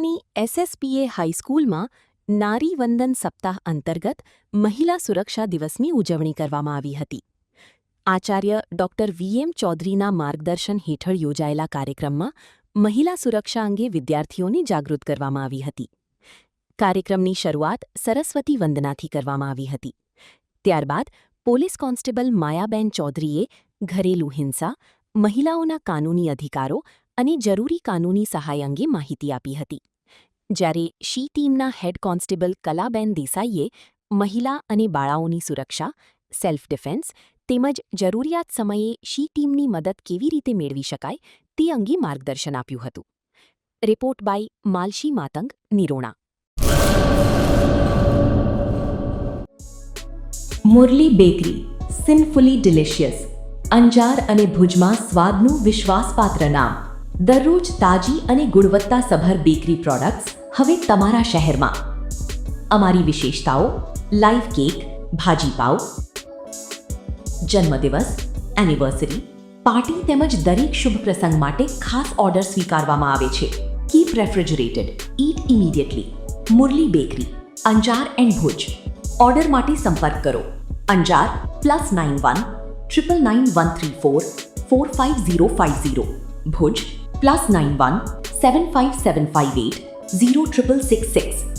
અંજારની એસએસપીએ હાઈસ્કૂલમાં નારી વંદન સપ્તાહ અંતર્ગત મહિલા સુરક્ષા દિવસની ઉજવણી કરવામાં આવી હતી. આચાર્ય ડોક્ટર વીએમ ચૌધરીના માર્ગદર્શન હેઠળ યોજાયેલા કાર્યક્રમમાં મહિલા સુરક્ષા અંગે વિદ્યાર્થીઓને જાગૃત કરવામાં આવી હતી. કાર્યક્રમની શરૂઆત સરસ્વતી વંદનાથી કરવામાં આવી હતી. ત્યારબાદ પોલીસ કોન્સ્ટેબલ માયાબેન ચૌધરીએ ઘરેલું હિંસા, મહિલાઓના કાનૂની અધિકારો અને જરૂરી કાનૂની સહાય અંગે માહિતી આપી હતી. જ્યારે શી ટીમના હેડ કોન્સ્ટેબલ કલાબેન દેસાઈએ મહિલા અને બાળાઓની સુરક્ષા, સેલ્ફ ડિફેન્સ તેમજ જરૂરિયાત સમયે શી ટીમની મદદ કેવી રીતે મેળવી શકાય તે અંગે માર્ગદર્શન આપ્યું હતું. Report by Malshi Matang, Nirona. Murli bakery, sinfully delicious. Anjar અને ભુજમાં સ્વાદનું વિશ્વાસપાત્ર નામ. દરરોજ તાજી અને ગુણવત્તાસભર બેકરી પ્રોડક્ટ્સ હવે તમારા શહેરમાં. અમારી વિશેષતાઓ: લાઈવ કેક, ભાજીપાવ, જન્મદિવસ, એનિવર્સરી, પાર્ટી તેમજ દરેક શુભ પ્રસંગ માટે ખાસ ઓર્ડર સ્વીકારવામાં આવે છે. Keep refrigerated, eat immediately. Murli bakery, Anjar and Bhuj. Order માટે સંપર્ક કરો. અંજાર +91 999 134 45050. ભુજ +91 75758 0666.